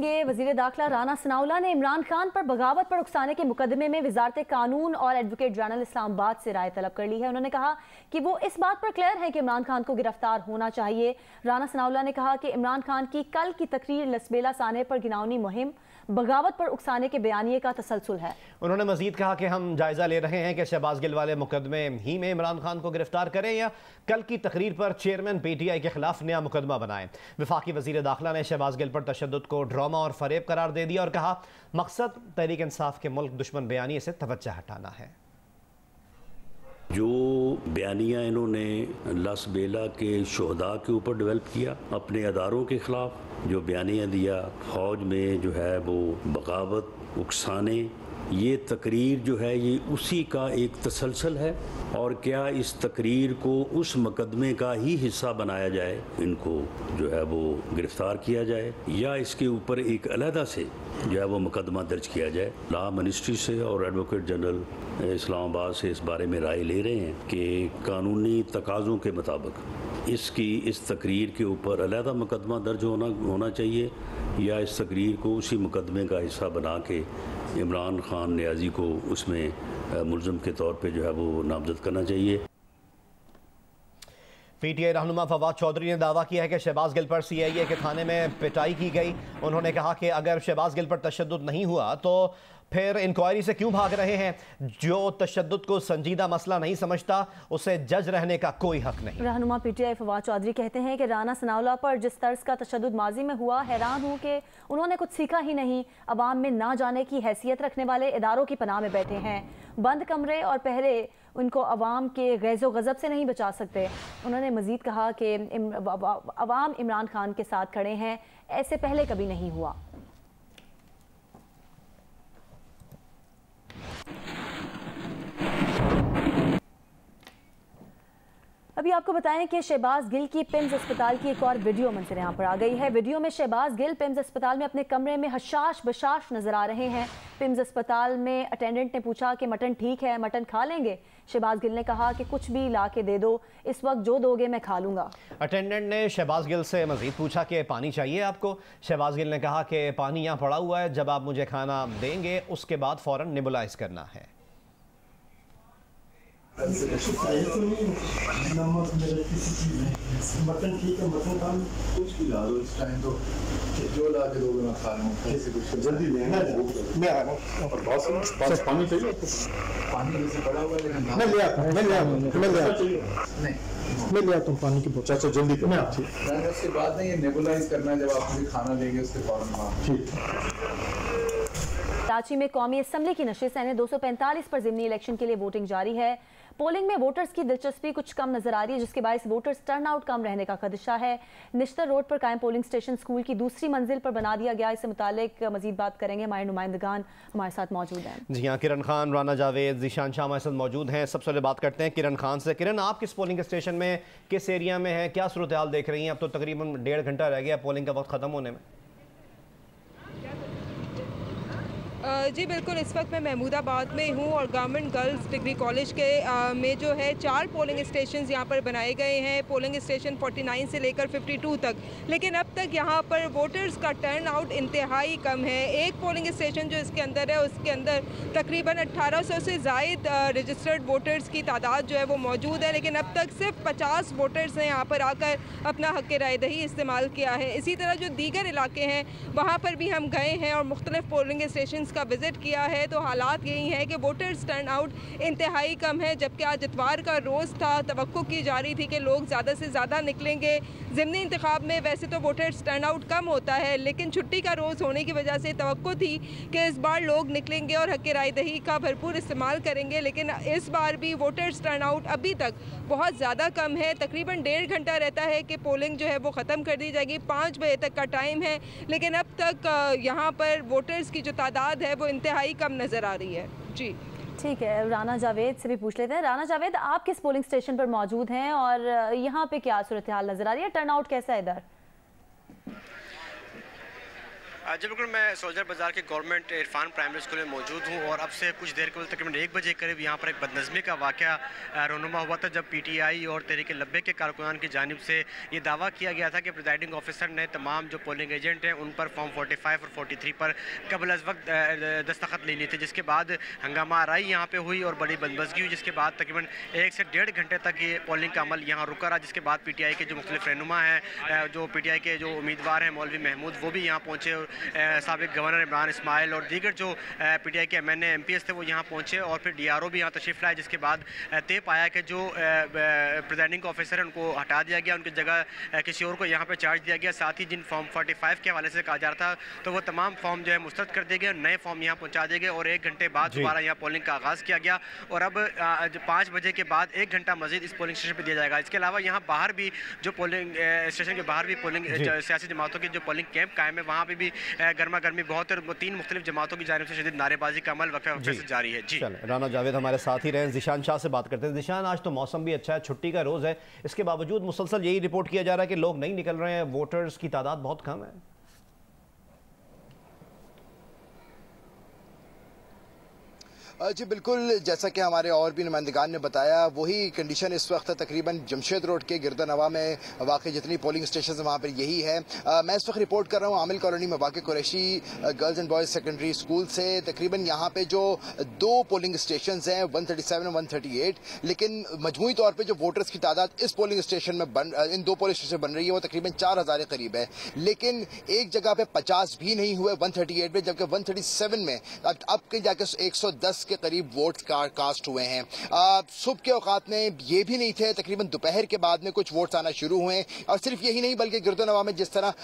ये वज़ीर दाखिला राना सनाउल्लाह ने इमरान खान पर बगावत पर उकसाने के मुकदमे में वजारत कानून और एडवोकेट जनरल इस्लामाबाद से राय तलब कर ली है। उन्होंने कहा कि वो इस बात पर क्लियर है कि इमरान खान को गिरफ्तार होना चाहिए। राना सनाउल्लाह ने कहा कि इमरान खान की कल की तकरीर लसबेला साने पर गिनावनी मुहिम बगावत पर उकसाने के बयानिए का तसलसल है। उन्होंने मजीद कहा कि हम जायजा ले रहे हैं कि शहबाज गिल वाले मुकदमे ही में इमरान खान को गिरफ्तार करें या कल की तकरीर पर चेयरमैन PTI के खिलाफ नया मुकदमा बनाएं। वफाकी वजीर दाखिला ने शहबाज गिल पर तशद्दुद को ड्रामा और फरेब करार दे दिया और कहा मकसद तहरीक इंसाफ के मुल्क दुश्मन बयानिए से तवज्जो हटाना है। जो बयानिया इन्होंने लसबेला के शोहदा के ऊपर डेवलप किया, अपने अदारों के ख़िलाफ़ जो बयानिया दिया, फ़ौज में जो है वो बगावत उकसाने, ये तकरीर जो है ये उसी का एक तसलसल है। और क्या इस तकरीर को उस मुकदमे का ही हिस्सा बनाया जाए, इनको जो है वो गिरफ़्तार किया जाए, या इसके ऊपर एक अलहदा से जो है वो मुकदमा दर्ज किया जाए। लॉ मिनिस्ट्री से और एडवोकेट जनरल इस्लामाबाद से इस बारे में राय ले रहे हैं कि कानूनी तकाज़ों के मुताबिक इस तकरीर के ऊपर अलहदा मुकदमा दर्ज होना चाहिए, या इस तकरीर को उसी मुकदमे का हिस्सा बना के इमरान खान नियाजी को उसमें मुलज़म के तौर पे जो है वो नामज़द करना चाहिए। PTI रहनुमा फवाद चौधरी ने दावा किया है कि शहबाज गिल पर CIA के थाने में पिटाई की गई। उन्होंने कहा कि अगर शहबाज गिल पर तशद्दुद नहीं हुआ तो फिर इंक्वायरी से क्यों भाग रहे हैं। जो तशद्दुद को संजीदा मसला नहीं समझता उसे जज रहने का कोई हक नहीं। रहनुमा PTI फवाद चौधरी कहते हैं कि राना सनाउल्लाह पर जिस तर्ज का तशद्दुद माजी में हुआ, हैरान हूँ कि उन्होंने कुछ सीखा ही नहीं। अवाम में ना जाने की हैसियत रखने वाले इदारों की पनाह में बैठे हैं। बंद कमरे और पहरे उनको अवाम के गैज़ो गज़ब से नहीं बचा सकते। उन्होंने मज़ीद कहा कि अवाम इमरान खान के साथ खड़े हैं, ऐसे पहले कभी नहीं हुआ। अभी आपको बताएं कि शहबाज गिल की पिम्स अस्पताल की एक और वीडियो मंजर यहाँ पर आ गई है। वीडियो में शहबाज गिल पिम्स अस्पताल में अपने कमरे में हशाश बशाश नजर आ रहे हैं। पिम्स अस्पताल में अटेंडेंट ने पूछा कि मटन ठीक है, मटन खा लेंगे। शहबाज गिल ने कहा कि कुछ भी ला के दे दो, इस वक्त जो दोगे मैं खा लूंगा। अटेंडेंट ने शहबाज गिल से मजीद पूछा कि पानी चाहिए आपको। शहबाज गिल ने कहा कि पानी यहाँ पड़ा हुआ है, जब आप मुझे खाना देंगे उसके बाद फौरन निबुलाइज करना है। मटन ठीक है, मटन खा कुछ भी ला दो इस टाइम, तो जो ला के दोगे मैं खा लूँगा। जल्दी लेना है, मैं आ रहा हूँ। और बहुत पानी चाहिए, पानी जैसे पड़ा हुआ है, मैं ले आता हूँ पानी की बोतल। अच्छा जल्दी करो। मैंने उसके बाद नहीं, ये नेबुलाइज करना है, जब आप मुझे खाना देंगे उसके फौरन। ठीक। कराची में कौमी असम्बली की नशिस्त यानी 245 पर ज़िमनी इलेक्शन के लिए वोटिंग जारी है। पोलिंग में वोटर्स की दिलचस्पी कुछ कम नजर आ रही है, जिसके बायस वोटर्स टर्नआउट कम रहने का खदशा है। निश्तर रोड पर कायम पोलिंग स्टेशन स्कूल की दूसरी मंजिल पर बना दिया गया। इससे मुतालिक मजीद बात करेंगे, हमारे नुमाइंदगान हमारे साथ मौजूद हैं। जी हाँ, किरण खान, राना जावेद, जीशान शाह हमारे साथ मौजूद हैं। सबसे पहले बात करते हैं किरण खान से। किरण, आप किस पोलिंग स्टेशन में, किस एरिया में हैं, क्या सूरत हाल देख रही हैं? अब तो तकरीबन 1.5 घंटा रह गया पोलिंग का वक्त ख़त्म होने में। जी बिल्कुल, इस वक्त मैं महमूदाबाद में हूँ और गवर्नमेंट गर्ल्स डिग्री कॉलेज के में जो है 4 पोलिंग स्टेशंस यहाँ पर बनाए गए हैं। पोलिंग स्टेशन 49 से लेकर 52 तक, लेकिन अब तक यहाँ पर वोटर्स का टर्न आउट इंतहाई कम है। एक पोलिंग स्टेशन जो इसके अंदर है, उसके अंदर तकरीबन 1800 से ज़ायद रजिस्टर्ड वोटर्स की तादाद जो है वो मौजूद है, लेकिन अब तक सिर्फ 50 वोटर्स ने यहाँ पर आकर अपना हक़ राय दही इस्तेमाल किया है। इसी तरह जो दीगर इलाके हैं वहाँ पर भी हम गए हैं और मुख्तलिफ पोलिंग स्टेशन का विजिट किया है, तो हालात यही है कि वोटर्स टर्न आउट इंतहाई कम है। जबकि आज इतवार का रोज़ था, तवक्को की जा रही थी कि लोग ज़्यादा से ज़्यादा निकलेंगे। ज़िमनी इंतखाब में वैसे तो वोटर्स टर्न आउट कम होता है, लेकिन छुट्टी का रोज़ होने की वजह से तवक्को थी कि इस बार लोग निकलेंगे और हक़ राय दही का भरपूर इस्तेमाल करेंगे। लेकिन इस बार भी वोटर्स टर्न आउट अभी तक बहुत ज़्यादा कम है। तकरीबन 1.5 घंटा रहता है कि पोलिंग जो है वो ख़त्म कर दी जाएगी, 5 बजे तक का टाइम है, लेकिन अब तक यहाँ पर वोटर्स की जो तादाद है वो इंतहाई कम नज़र आ रही है। जी ठीक है, राना जावेद से भी पूछ लेते हैं। राना जावेद, आप किस पोलिंग स्टेशन पर मौजूद हैं और यहाँ पे क्या सूरत हाल नजर आ रही है, टर्न आउट कैसा है इधर? जी बिल्कुल, मैं सोल्जर बाज़ार के गवर्नमेंट इरफान प्राइमरी स्कूल में मौजूद हूँ और अब से कुछ देर के तकरीबन 1 बजे करीब यहाँ पर एक बदनज़मी का वाक़या रोनुमा हुआ था, जब PTI और तहरीक लब्बे के कारकुनान की जानिब से ये दावा किया गया था कि प्रिजाइडिंग ऑफिसर ने तमाम जो पोलिंग एजेंट हैं उन पर फॉर्म 45 और 43 पर कबल अज़ वक्त दस्तखत ले लिए थे, जिसके बाद हंगामा आराई यहाँ पर हुई और बड़ी बदमज़गी हुई, जिसके बाद तकरीबन 1 से 1.5 घंटे तक ये पोलिंग का अमल यहाँ रुका रहा, जिसके बाद PTI के जो मुख्तलिफ रहनुमा हैं, जो PTI के जो उम्मीदवार हैं मौलवी महमूद, वो भी यहाँ पहुँचे, साबिक गवर्नर इमरान इस्माइल और दीगर जो PTI के MNA MPs थे वो यहाँ पहुँचे और फिर DRO भी यहाँ तशरीफ़ लाए, जिसके बाद तय पाया कि जो प्रिजाइडिंग ऑफिसर है उनको हटा दिया गया, उनकी जगह किसी और को यहाँ पे चार्ज दिया गया। साथ ही जिन फॉर्म 45 के हवाले से कहा जा रहा था तो वो तमाम फॉर्म जो है मुस्तरद कर दिए गए, नए फॉर्म यहाँ पहुँचा दिए गए और 1 घंटे बाद दोबारा यहाँ पोलिंग का आगाज़ किया गया और अब 5 बजे के बाद 1 घंटा मजीद इस पोलिंग स्टेशन पर दिया जाएगा। इसके अलावा यहाँ बाहर भी जो पोलिंग स्टेशन के बाहर भी पोलिंग सियासी जमातों के जो पोलिंग कैंप कायम है, वहाँ पर भी गर्मा गर्मी बहुत है। 3 मुख्तलिफ जमातों की जानिब से शदीद नारेबाजी का अमल वक्फे से जारी है। जी राना जावेद हमारे साथ ही रहे। ज़िशान शाह से बात करते हैं। ज़िशान, आज तो मौसम भी अच्छा है, छुट्टी का रोज़ है, इसके बावजूद मुसलसल यही रिपोर्ट किया जा रहा है कि लोग नहीं निकल रहे हैं, वोटर्स की तादाद बहुत कम है। जी बिल्कुल, जैसा कि हमारे और भी नुमाइंदगान ने बताया, वही कंडीशन इस वक्त तकरीबन जमशेद रोड के गिरदनवा में वाक़ जितनी पोलिंग स्टेशन है वहाँ पर यही है। मैं इस वक्त रिपोर्ट कर रहा हूँ आमिल कॉलोनी में वाक़ Qureshi girls and boys secondary school से। तकरीबन यहाँ पे जो 2 पोलिंग स्टेशन हैं 137 और 138, लेकिन मजमूई तौर पर जो वोटर्स की तादाद इस पोलिंग स्टेशन में इन 2 पोलिंग स्टेशन बन रही है वो तकरीबन 4000 के करीब है, लेकिन एक जगह पे 50 भी नहीं हुए 138 में, जबकि 137 में अब कहीं जाकर 110 के करीब वोट कास्ट हुए हैं। सुबह के औकात में ये भी नहीं थे, तकरीबन दोपहर के बाद में कुछ वोट्स आना शुरू हुए और सिर्फ यही नहीं बल्कि गिरदोनवा में जिस तरह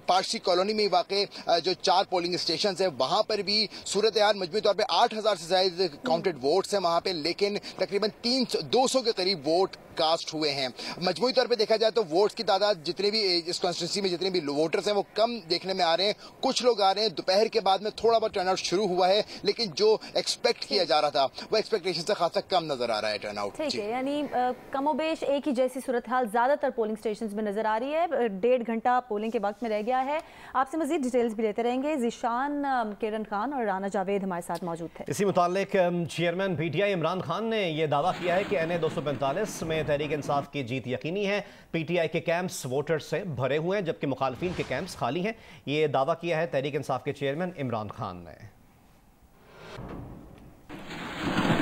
पारसी कॉलोनी में वाक़े जो 4 पोलिंग स्टेशन है वहां पर भी सूरत हाल मजबूत तौर पर 8000 से ज्यादा काउंटेड वोट्स हैं वहां पर, लेकिन तकरीबन 200 के करीब वोट कास्ट हुए हैं। मजमूई तौर पे देखा जाए तो वोट्स की तादाद जितने भी इस कॉन्स्टिट्यूंसी में जितने भी वोटर्स हैं वो कम देखने में आ रहे हैं। कुछ लोग आ रहे हैं, दोपहर के बाद में थोड़ा बहुत टर्नआउट शुरू हुआ है, लेकिन जो एक्सपेक्ट किया जा रहा था वो एक्सपेक्टेशन से खासा कम नजर आ रहा है टर्नआउट। ठीक है, यानी कमोबेश एक ही जैसी सूरत हाल ज्यादातर पोलिंग स्टेशन में नजर आ रही है। 1.5 घंटा पोलिंग के वक्त में रह गया है। आपसे मजीद डिटेल्स भी लेते रहेंगे। ज़िशान, किरण खान और राना जावेद हमारे साथ मौजूद थे। इसी मुतालिक चेयरमैन PTI इमरान खान ने यह दावा किया है कि NA 245 में तहरीक इंसाफ की जीत यकीनी है। PTI के कैंप्स वोटर्स से भरे हुए हैं जबकि मुखालफिन के कैंप्स खाली हैं। ये दावा किया है तहरीक इंसाफ के चेयरमैन इमरान खान ने।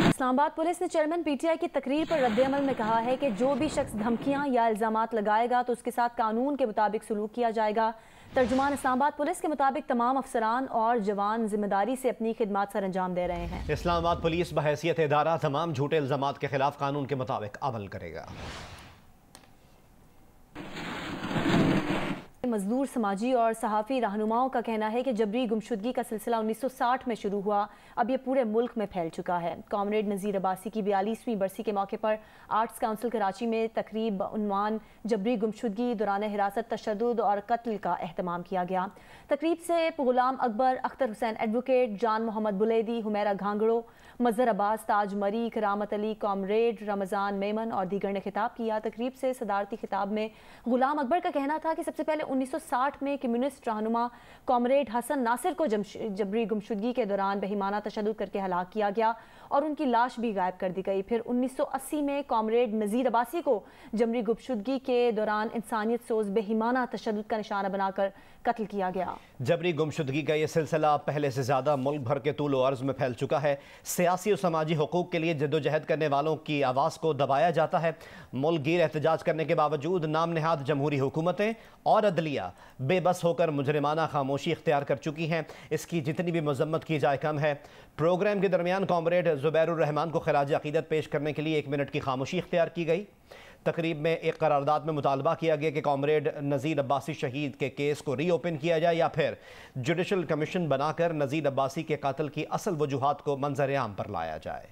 इस्लामाबाद पुलिस ने चेयरमैन PTI की तकरीर पर रद्द-ए-अमल में कहा है कि जो भी शख्स धमकियां या इल्जामात लगाएगा तो उसके साथ कानून के मुताबिक सलूक किया जाएगा। तर्जुमान इस्लामाबाद पुलिस के मुताबिक तमाम अफसरान और जवान जिम्मेदारी से अपनी खिदमत सर अंजाम दे रहे हैं। इस्लामाबाद पुलिस बहैसियत इदारा तमाम झूठे इल्जामात के खिलाफ कानून के मुताबिक अमल करेगा। मजदूर, समाजी और सहाफ़ी रहनुमाओं का कहना है कि जबरी गुमशुदगी का सिलसिला 1960 में शुरू हुआ, अब ये पूरे मुल्क में फैल चुका है। कॉमरेड नज़ीर अब्बासी की 42वीं बरसी के मौके पर आर्ट्स काउंसिल कराची में तकरीब उन्वान जबरी गुमशुदगी दौरान हिरासत, तशद्दुद और कत्ल का एहतमाम किया गया। तकरीब से गुलाम अकबर, अख्तर हुसैन एडवोकेट, जान मोहम्मद बुलेदी, हुमैरा घांगड़ो, मजहर अब्बास, ताज मरी, करामत अली, कॉमरेड रमज़ान मेमन और दीगर ने खिताब किया। तकरीब से सदारती खिताब में गुलाम अकबर का कहना था कि सबसे पहले 1960 में कम्युनिस्ट रहनुमा कॉमरेड हसन नासिर को जबरी गुमशुदगी के दौरान बेईमाना तशद्दुद करके हलाक किया गया और उनकी लाश भी गायब कर दी गई। फिर 1980 में कॉमरेड नज़ीर अब्बासी को जबरी गुमशुदगी के दौरान इंसानियत सोज बेईमाना तशद्दुद का निशाना बनाकर कत्ल किया गया। जबरी गुमशुदगी का यह सिलसिला पहले से ज़्यादा मुल्क भर के तूल और अर्ज़ में फैल चुका है। सियासी और समाजी हुकूक के लिए जद्दोजहद करने वालों की आवाज़ को दबाया जाता है। मुल्क गिर एहतजाज करने के बावजूद नाम नहाद जमहूरी हुकूमतें और अदलिया बेबस होकर मुजरिमाना खामोशी इख्तियार कर चुकी हैं। इसकी जितनी भी मजम्मत की जाए कम है। प्रोग्राम के दरमियान कॉमरेड ज़ुबैरुर रहमान को खिराज अक़ीदत पेश करने के लिए 1 मिनट की खामोशी इख्तियार की गई। तकरीब में एक करारदाद में मुतालबा किया गया कि कॉमरेड नज़ीर अब्बासी शहीद के केस को रीओपन किया जाए या फिर जुडिशल कमीशन बनाकर नज़ीर अब्बासी के कातिल की असल वजूहात को मंजर आम पर लाया जाए।